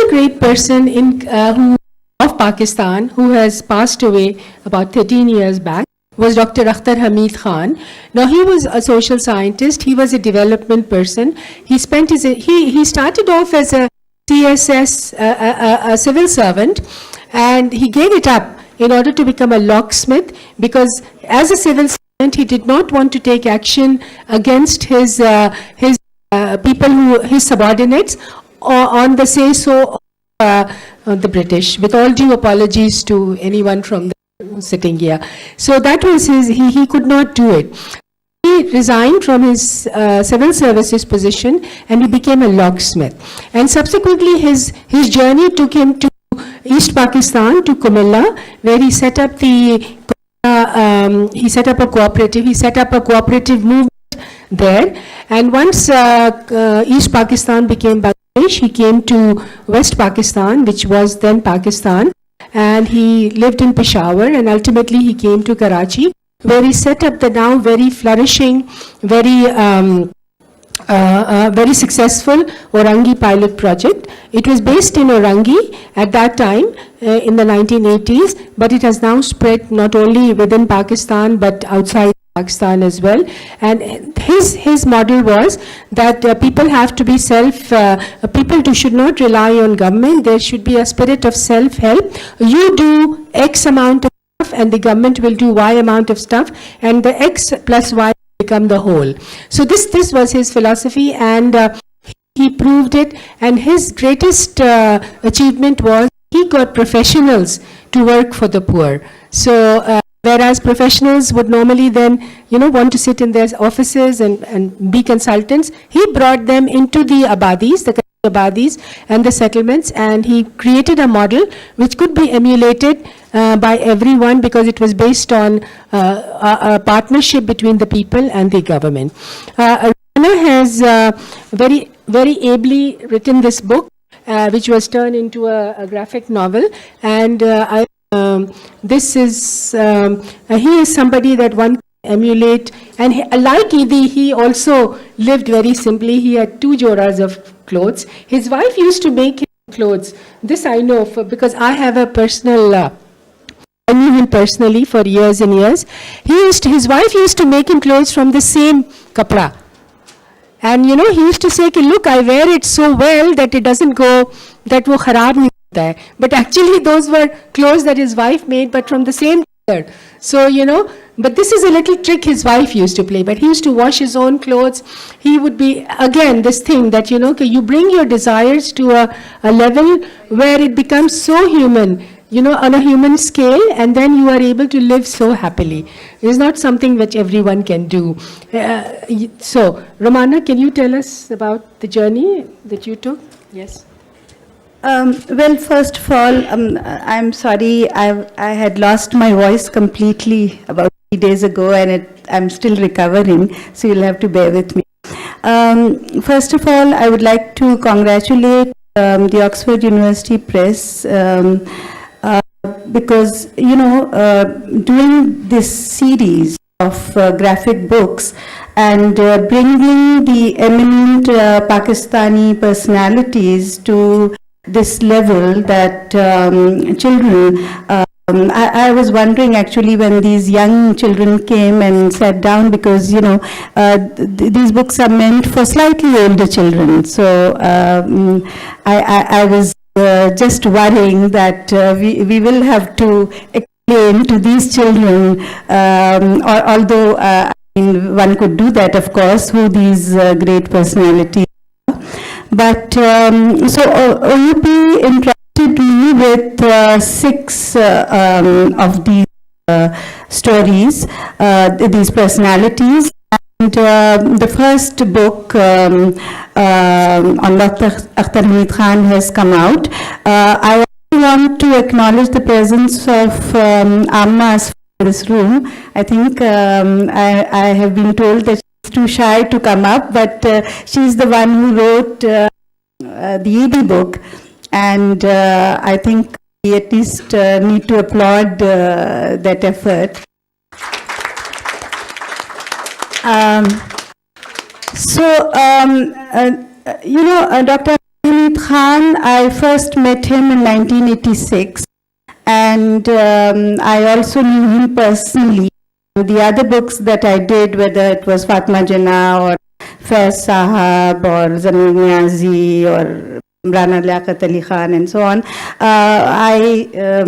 another great person of Pakistan who has passed away about 13 years back was Dr. Akhter Hameed Khan. Now, he was a social scientist. He was a development person. He started off as a CSS, a civil servant, and he gave it up in order to become a locksmith, because as a civil servant, he did not want to take action against his subordinates, or on the say-so of the British, with all due apologies to anyone from sitting here. So that was he could not do it. He resigned from his civil services position and he became a locksmith. And subsequently his journey took him to East Pakistan, to Comilla, where he set up a cooperative movement there. And once East Pakistan became Bangladesh, he came to West Pakistan, which was then Pakistan, and he lived in Peshawar, and ultimately he came to Karachi, where he set up the now very flourishing, very successful Orangi pilot project. It was based in Orangi at that time in the 1980s, but it has now spread not only within Pakistan but outside Pakistan as well. And his model was that people have to be people should not rely on government. There should be a spirit of self-help. You do X amount of stuff and the government will do Y amount of stuff, and the X plus Y become the whole. So this was his philosophy, and he proved it. And his greatest achievement was he got professionals to work for the poor. So whereas professionals would normally then, want to sit in their offices and be consultants, he brought them into the abadis, and the settlements, and he created a model which could be emulated by everyone, because it was based on a partnership between the people and the government. Rumana has very, very ably written this book, which was turned into a graphic novel, and he is somebody that one can emulate. And like Idi, he also lived very simply. He had 2 joras of clothes. His wife used to make him clothes. This I know because I have a personal, I knew him personally for years and years. His wife used to make him clothes from the same kapra. And he used to say, look, I wear it so well that it doesn't go, that wo kharab nahi hota hai. But actually those were clothes that his wife made, but from the same color. So, but this is a little trick his wife used to play. But he used to wash his own clothes. He would be, again, this thing that, you bring your desires to a level where it becomes so human, on a human scale, and then you are able to live so happily. It is not something which everyone can do. So, Rumana, can you tell us about the journey that you took? Yes. Well, first of all, I'm sorry, I had lost my voice completely about 3 days ago, and I'm still recovering, so you'll have to bear with me. First of all, I would like to congratulate the Oxford University Press, because, doing this series of graphic books and bringing the eminent Pakistani personalities to this level that children, I was wondering actually when these young children came and sat down, because these books are meant for slightly older children. So I was just worrying that we will have to explain to these children, although one could do that, of course, who these great personalities are. But so OUP entrusted me with 6 of these stories, these personalities. And the first book on Dr. Akhtar Hameed Khan has come out. I want to acknowledge the presence of Amma's in this room. I think I have been told that she's too shy to come up, but she's the one who wrote the ED book, and I think we at least need to applaud that effort. Dr. Hameed Khan, I first met him in 1986, and I also knew him personally. The other books that I did, whether it was Fatma Jinnah or Faiz Sahab or Zamir Niazi or Rana Liaquat Ali Khan and so on, I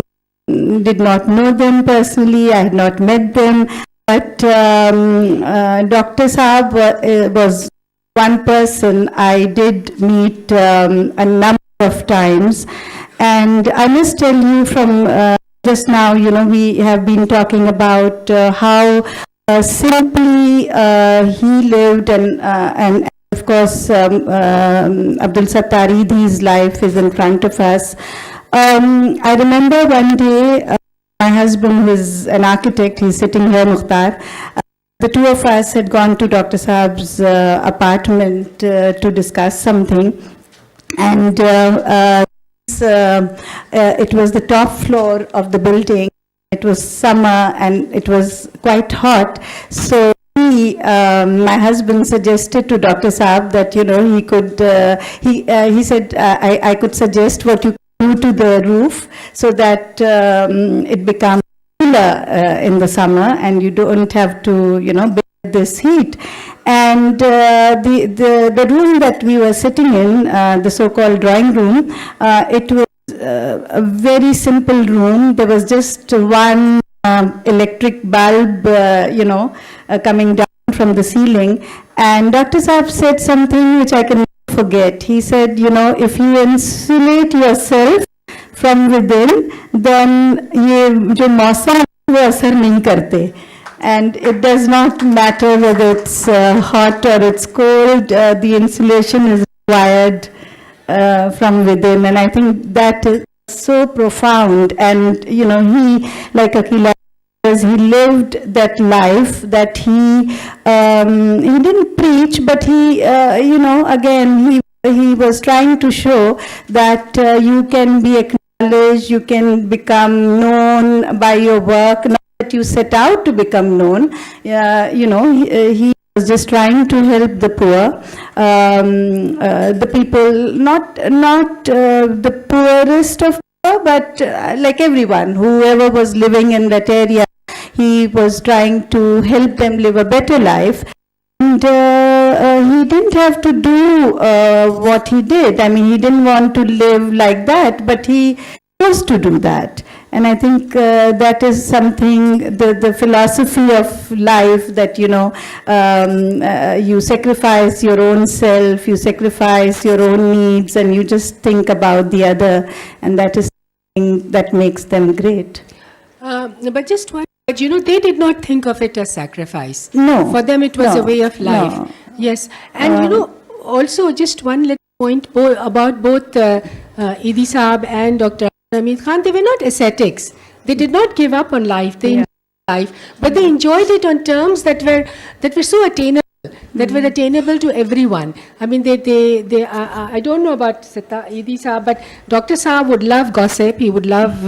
did not know them personally, I had not met them, but Dr. Saab was one person I did meet a number of times, and I must tell you from just now, we have been talking about how simply he lived, and of course Abdul Sattar Idhi's life is in front of us. I remember one day, my husband, who is an architect, he's sitting here, Mukhtar, the two of us had gone to Dr. Saab's apartment to discuss something, and it was the top floor of the building. It was summer and it was quite hot, so my husband suggested to Dr. Saab that he could. He said, I could suggest what you do to the roof so that it becomes cooler in the summer and you don't have to bear this heat. And the room that we were sitting in, the so-called drawing room, it was a very simple room. There was just one electric bulb, coming down from the ceiling. And Dr. Saab said something which I can never forget. He said, if you insulate yourself from within, then ये जो मौसम है वो असर नहीं करते. And it does not matter whether it's hot or it's cold, the insulation is required from within. And I think that is so profound. And, he, like Akila, he lived that life that he didn't preach, but he, again, he was trying to show that you can be acknowledged, you can become known by your work, not that you set out to become known. He was just trying to help the poor, the people, not the poorest of poor, but like everyone, whoever was living in that area, he was trying to help them live a better life. And he didn't have to do what he did. I mean, he didn't want to live like that, but he chose to do that. And I think that is something, the philosophy of life, that, you sacrifice your own self, you sacrifice your own needs, and you just think about the other. And that is something that makes them great. But just one. But they did not think of it as sacrifice. No. For them, it was a way of life. No. Yes. And, also just one little point about both Idi Saab and Dr. Hameed Khan. They were not ascetics. They did not give up on life. They enjoyed life. But they enjoyed it on terms that were so attainable. That were attainable to everyone. I mean, I don't know about Idi Saab, but Dr. Saab would love gossip. He would love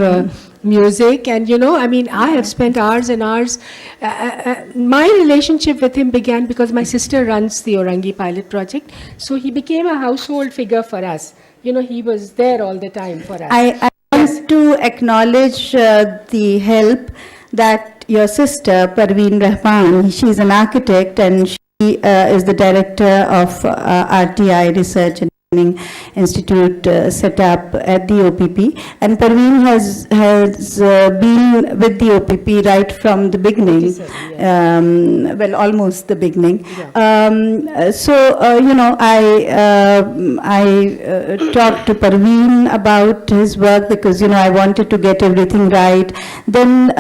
music, and I have spent hours and hours. My relationship with him began because my sister runs the Orangi pilot project, so he became a household figure for us. He was there all the time for us. I want to acknowledge the help that your sister Parveen Rahman, she's an architect, and she is the director of RTI Research and Training Institute set up at the OPP, and Parveen has been with the OPP right from the beginning, well, almost the beginning. I talked to Parveen about his work because I wanted to get everything right. Then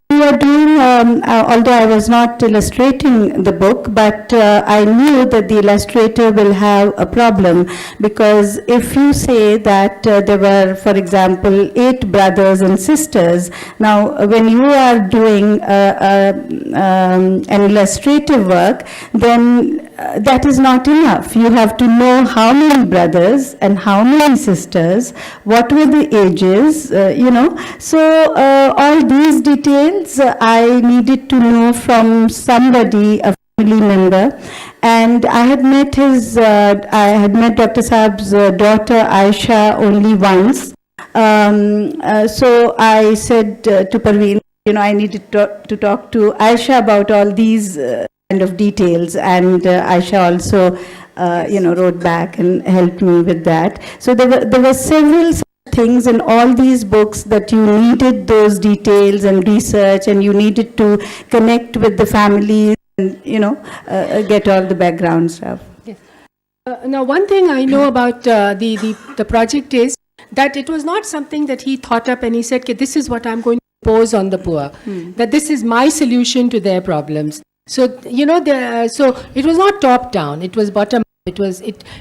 we are doing, although I was not illustrating the book, but I knew that the illustrator will have a problem, because if you say that there were, for example, 8 brothers and sisters, now when you are doing an illustrative work, then that is not enough. You have to know how many brothers and how many sisters, what were the ages, So all these details I needed to know from somebody, a family member, And I had met Dr. Saab's daughter Aisha only once. So I said to Parveen, I needed to talk to Aisha about all these kind of details, and Aisha also, wrote back and helped me with that. So there were several things in all these books that you needed those details and research, and you needed to connect with the families and, get all the background stuff. Yes. Now, one thing I know about the project is that it was not something that he thought up and he said, okay, this is what I'm going to impose on the poor, that this is my solution to their problems. So, so it was not top down, it was bottom up.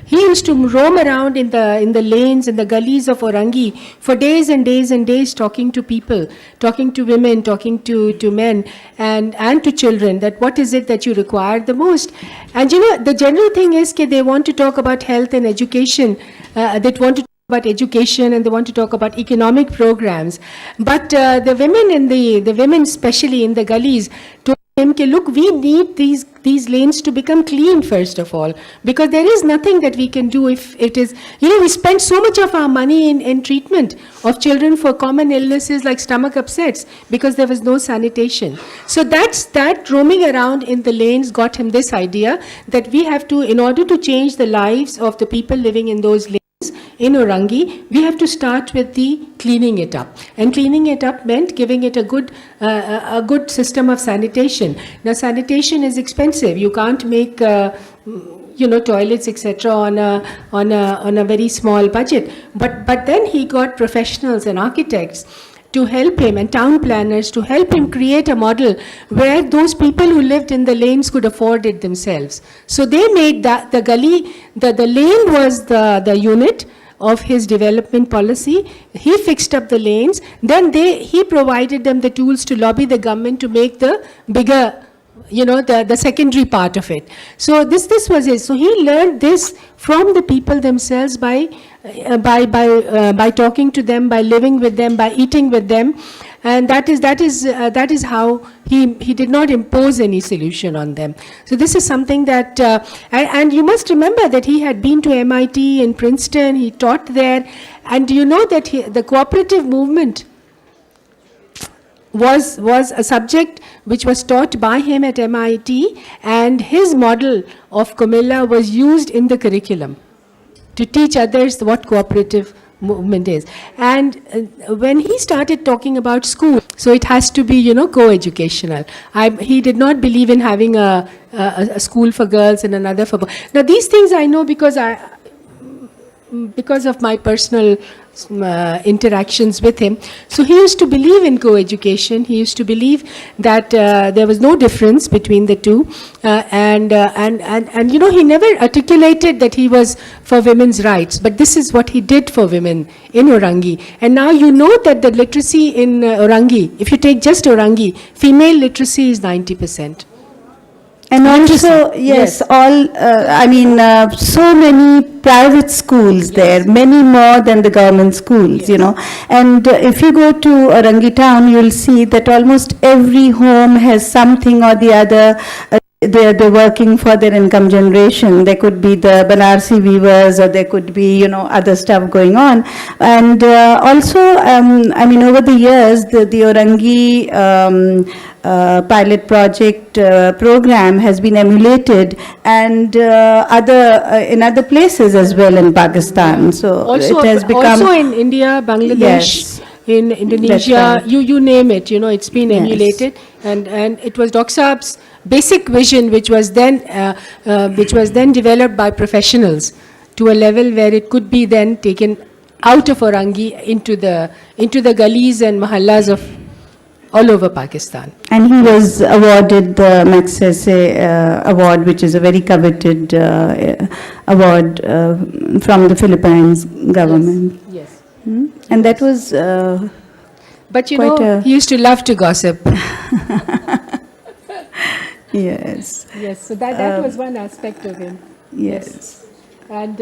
He used to roam around in the lanes, in the gullies of Orangi for days and days and days, talking to people, talking to women, talking to men and to children, that what is it that you require the most. And the general thing is that they want to talk about health and education, they want to talk about education, and they want to talk about economic programs. But the women especially in the gullies told him, look, we need these lanes to become clean first of all, because there is nothing that we can do if it is, we spend so much of our money in treatment of children for common illnesses like stomach upsets because there was no sanitation. So that roaming around in the lanes got him this idea that we have to, in order to change the lives of the people living in those lanes in Orangi, we have to start with the cleaning it up. And cleaning it up meant giving it a good system of sanitation. Now, sanitation is expensive. You can't make toilets, etc. on a very small budget. But then he got professionals and architects to help him, and town planners to help him create a model where those people who lived in the lanes could afford it themselves. So they made that the gully, the lane was the unit of his development policy. He fixed up the lanes, then he provided them the tools to lobby the government to make the bigger, the secondary part of it. So this was it. So he learned this from the people themselves by talking to them, by living with them, by eating with them, and that is how he did not impose any solution on them. So this is something that, and you must remember that he had been to MIT and Princeton. He taught there, and that the cooperative movement was a subject which was taught by him at MIT, and his model of Comilla was used in the curriculum to teach others what cooperative movement is. And when he started talking about school, so it has to be, co-educational. He did not believe in having a school for girls and another for boys. Now, these things I know because of my personal interactions with him. So he used to believe in co-education. He used to believe that there was no difference between the two, and he never articulated that he was for women's rights, but this is what he did for women in Orangi. And now that the literacy in Orangi, if you take just Orangi, female literacy is 90%. And also, yes, so many private schools there, many more than the government schools, And if you go to Orangi town, you'll see that almost every home has something or the other. They're working for their income generation. There could be the Banarsi weavers, or there could be, other stuff going on. And also, over the years, the Orangi pilot project program has been emulated, and in other places as well in Pakistan. So also, it has become also in India, Bangladesh. Yes. In Indonesia, you name it, it's been emulated, and it was Dr. Saab's basic vision, which was then developed by professionals to a level where it could be then taken out of Orangi into the gullies and mahallas of all over Pakistan. And he was awarded the Magsaysay award, which is a very coveted award from the Philippines government. Yes. And that was but he used to love to gossip. Yes. Yes, so that was one aspect of him. Yes. And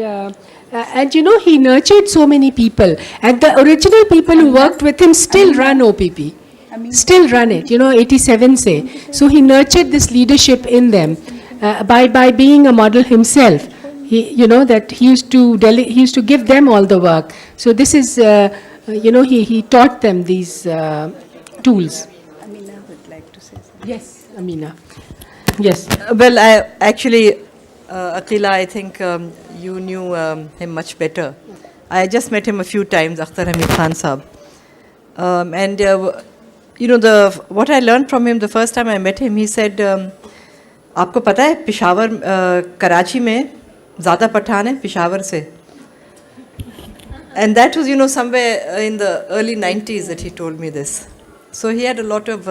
he nurtured so many people, and the original people who worked with him still run OPP, still run it, 87 say. So he nurtured this leadership in them. by being a model himself. That he used to give them all the work. So this is, he taught them these tools. Amina would like to say something. Yes, Amina. Yes. Well, Aqila, I think you knew him much better. I just met him a few times, Akhtar Hameed Khan Sahab. What I learned from him the first time I met him, he said, आपको पता है पेशावर कराची में ज़्यादा पठान है पेशावर से. And that was, somewhere in the early 90s that he told me this. So he had a lot of...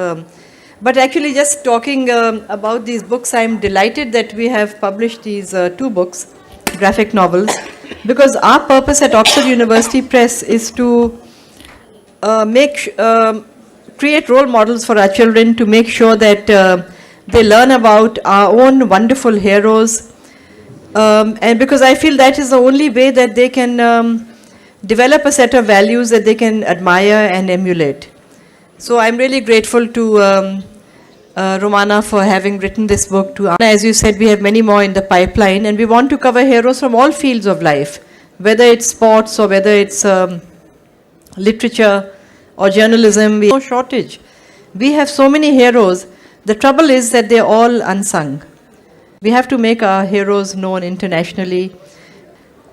but actually just talking about these books, I'm delighted that we have published these 2 books, graphic novels, because our purpose at Oxford University Press is to create role models for our children, to make sure that they learn about our own wonderful heroes. And because I feel that is the only way that they can develop a set of values that they can admire and emulate. So I'm really grateful to Rumana for having written this book. As you said, we have many more in the pipeline, and we want to cover heroes from all fields of life, whether it's sports or whether it's literature or journalism. We have no shortage. We have so many heroes. The trouble is that they're all unsung. We have to make our heroes known internationally,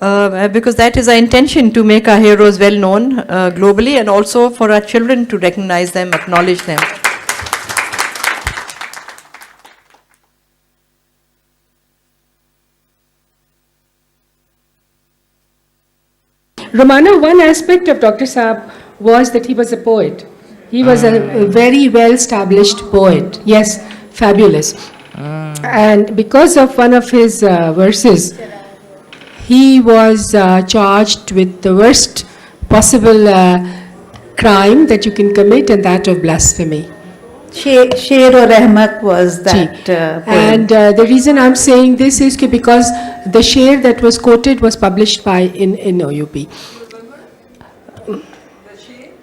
because that is our intention, to make our heroes well known globally, and also for our children to recognize them, acknowledge them. Rumana, one aspect of Dr. Saab was that he was a poet. He was a very well-established poet. Yes, fabulous. And because of one of his verses, he was charged with the worst possible crime that you can commit, and that of blasphemy. Sher or Rahmat was that poem. And the reason I'm saying this is because the Sher that was quoted was published in OUP.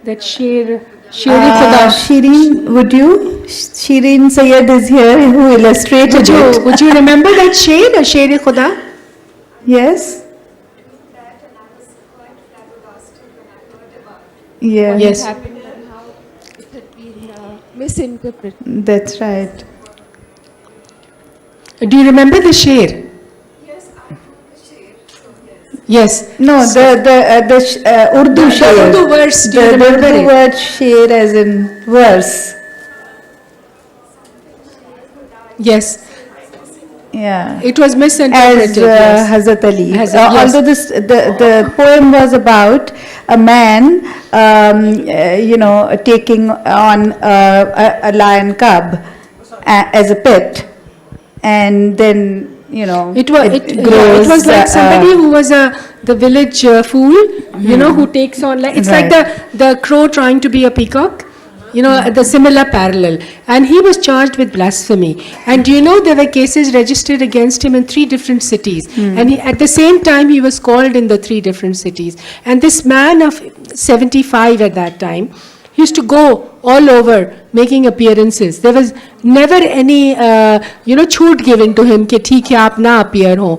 That Sher Khuda. Shireen, would you? Shireen Sayyed is here, who illustrated it. Would you remember that Sher, Sher Khuda? Yes? Yeah. Yes. Misinterpreted. That's right. Do you remember the Sher? Yes, I know the shade. So Yes. yes. No, the Urdu The sher. Urdu verse, do you The remember Urdu it? word sher as in verse. Yes. Yeah. It was As misinterpreted. Yes. Hazrat Ali. Yes. Although the poem was about a man, taking on a lion cub as a pet, and then It grows. was like somebody who was the village fool, who takes on it's like the crow trying to be a peacock, the similar parallel. And he was charged with blasphemy. And there were cases registered against him in 3 different cities. And at the same time, he was called in the 3 different cities. And this man of 75 at that time, he used to go all over making appearances. There was never any, chhoot given to him कि ठीक है आप ना appear हो.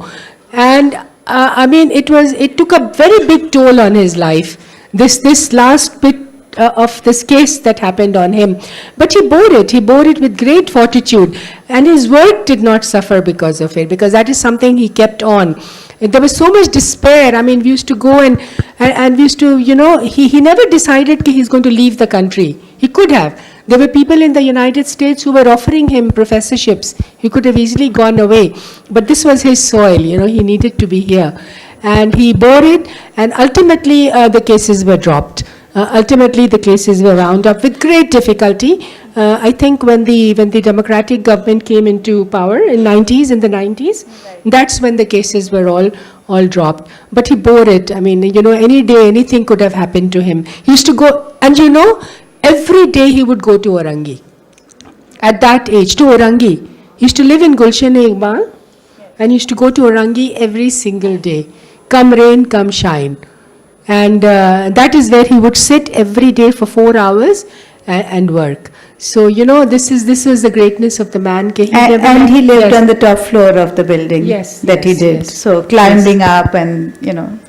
And it took a very big toll on his life. This last bit of this case that happened on him. But he bore it with great fortitude. And his work did not suffer because of it, because that is something he kept on. There was so much despair. We used to go and we used to, he never decided that he's going to leave the country. He could have. There were people in the United States who were offering him professorships. He could have easily gone away. But this was his soil, he needed to be here. And he bore it, and ultimately the cases were dropped. Ultimately the cases were wound up with great difficulty. I think when the democratic government came into power in the 90s, that's when the cases were all dropped. But he bore it. Any day anything could have happened to him. He used to go, and every day he would go to Orangi. At that age, to Orangi. He used to live in Gulshan-e-Iqbal, and he used to go to Orangi every single day. Come rain, come shine. And that is where he would sit every day for 4 hours and work. So, this is the greatness of the man. He And he lived yes. on the top floor of the building Yes, that he yes, did. yes. So climbing up and,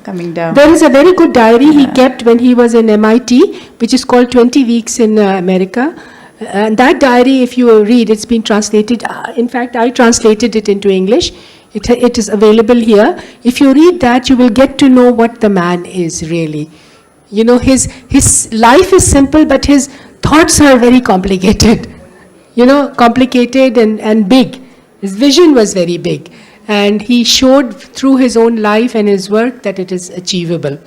coming down. There is a very good diary he kept when he was in MIT, which is called 20 Weeks in America. And that diary, if you read, it's been translated. In fact, I translated it into English. It is available here. If you read that, you will get to know what the man is really. His life is simple, but his thoughts are very complicated. Complicated and big. His vision was very big. And he showed through his own life and his work that it is achievable.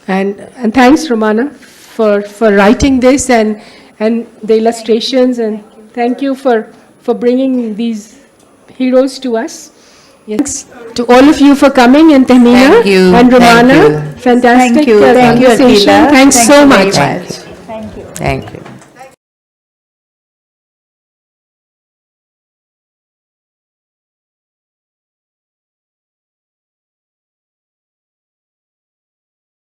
And thanks, Rumana, for writing this and the illustrations. And thank you for bringing these heroes to us. Thanks to all of you for coming, and Tahmina Thank you. and Rumana. Thank you. Fantastic Thank you. Thank you, conversation. Akila. Thanks Thank so you very much. much. Thank you.